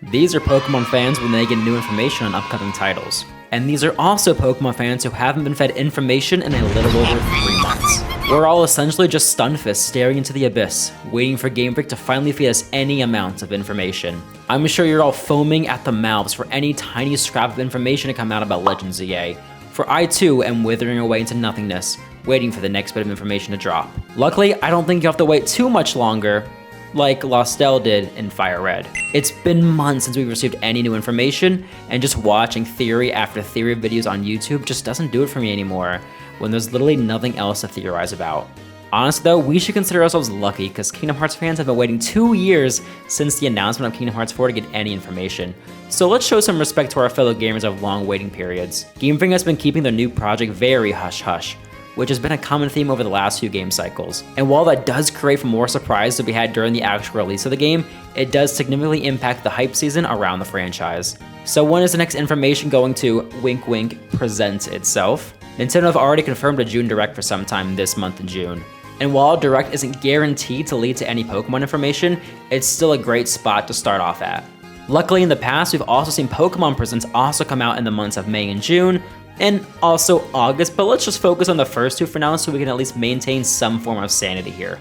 These are Pokemon fans when they get new information on upcoming titles. And these are also Pokemon fans who haven't been fed information in a little over 3 months. We're all essentially just stunfists staring into the abyss, waiting for Game Freak to finally feed us any amount of information. I'm sure you're all foaming at the mouths for any tiny scrap of information to come out about Legends ZA. For I too am withering away into nothingness, waiting for the next bit of information to drop. Luckily, I don't think you have to wait too much longer, like Lostel did in Fire Red. It's been months since we've received any new information, and just watching theory after theory videos on YouTube just doesn't do it for me anymore, when there's literally nothing else to theorize about. Honestly though, we should consider ourselves lucky, because Kingdom Hearts fans have been waiting 2 years since the announcement of Kingdom Hearts 4 to get any information. So let's show some respect to our fellow gamers of long waiting periods. Game Freak has been keeping their new project very hush-hush, which has been a common theme over the last few game cycles. And while that does create for more surprise to be had during the actual release of the game, it does significantly impact the hype season around the franchise. So when is the next information going to, wink wink, present itself? Nintendo have already confirmed a June Direct for some time this month in June. And while a Direct isn't guaranteed to lead to any Pokemon information, it's still a great spot to start off at. Luckily in the past, we've also seen Pokemon Presents also come out in the months of May and June, and also August, but let's just focus on the first two for now so we can at least maintain some form of sanity here.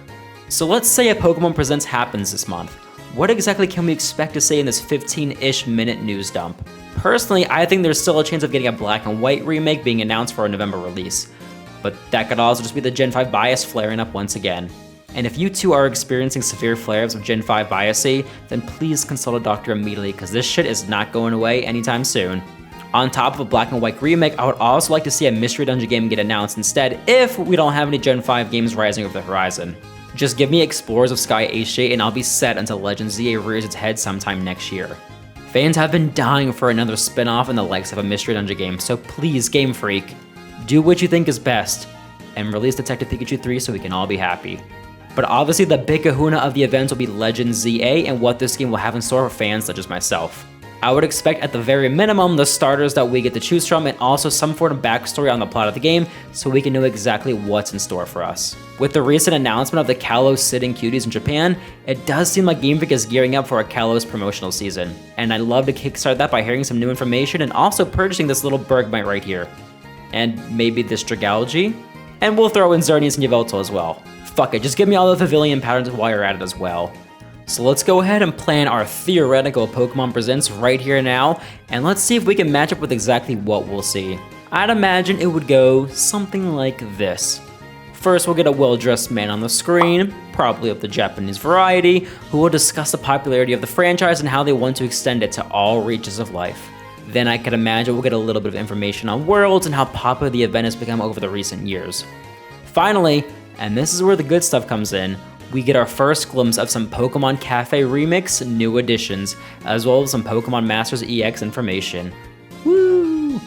So let's say a Pokemon Presents happens this month. What exactly can we expect to say in this 15-ish minute news dump? Personally, I think there's still a chance of getting a Black and White remake being announced for a November release, but that could also just be the Gen 5 bias flaring up once again. And if you too are experiencing severe flare-ups of Gen 5 biasy, then please consult a doctor immediately, because this shit is not going away anytime soon. On top of a Black and White remake, I would also like to see a Mystery Dungeon game get announced instead if we don't have any Gen 5 games rising over the horizon. Just give me Explorers of Sky HD and I'll be set until Legends ZA rears its head sometime next year. Fans have been dying for another spin-off in the likes of a Mystery Dungeon game, so please, Game Freak, do what you think is best, and release Detective Pikachu 3 so we can all be happy. But obviously the big kahuna of the event will be Legends ZA and what this game will have in store for fans such as myself. I would expect at the very minimum the starters that we get to choose from and also some sort of backstory on the plot of the game so we can know exactly what's in store for us. With the recent announcement of the Kalos sitting cuties in Japan, it does seem like Game Freak is gearing up for a Kalos promotional season, and I'd love to kickstart that by hearing some new information and also purchasing this little Bergmite right here. And maybe this Dragalge? And we'll throw in Xerneas and Yveltal as well. Fuck it, just give me all the Pavilion patterns while you're at it as well. So let's go ahead and plan our theoretical Pokemon Presents right here now, and let's see if we can match up with exactly what we'll see. I'd imagine it would go something like this. First, we'll get a well-dressed man on the screen, probably of the Japanese variety, who will discuss the popularity of the franchise and how they want to extend it to all reaches of life. Then I could imagine we'll get a little bit of information on Worlds and how popular the event has become over the recent years. Finally, and this is where the good stuff comes in, we get our first glimpse of some Pokemon Cafe Remix new additions, as well as some Pokemon Masters EX information. Woo!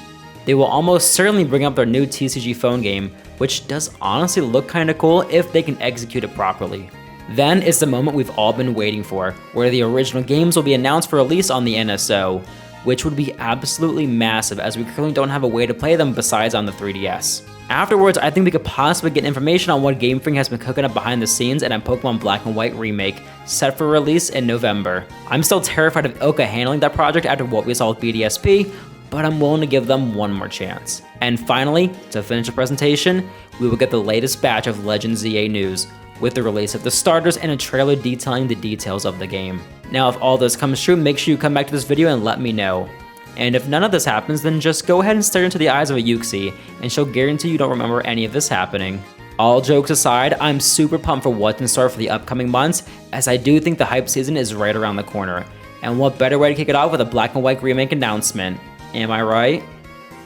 They will almost certainly bring up their new TCG phone game, which does honestly look kinda cool if they can execute it properly. Then is the moment we've all been waiting for, where the original games will be announced for release on the NSO, which would be absolutely massive as we currently don't have a way to play them besides on the 3DS. Afterwards, I think we could possibly get information on what Game Freak has been cooking up behind the scenes in a Pokemon Black and White remake, set for release in November. I'm still terrified of ILCA handling that project after what we saw with BDSP, but I'm willing to give them one more chance. And finally, to finish the presentation, we will get the latest batch of Legends ZA news, with the release of the starters and a trailer detailing the details of the game. Now if all this comes true, make sure you come back to this video and let me know. And if none of this happens, then just go ahead and stare into the eyes of a Uxie, and she'll guarantee you don't remember any of this happening. All jokes aside, I'm super pumped for what's in store for the upcoming months, as I do think the hype season is right around the corner. And what better way to kick it off with a Black and White remake announcement? Am I right?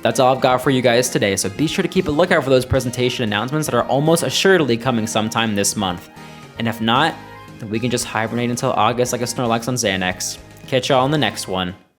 That's all I've got for you guys today, so be sure to keep a lookout for those presentation announcements that are almost assuredly coming sometime this month. And if not, then we can just hibernate until August like a Snorlax on Xanax. Catch y'all in the next one.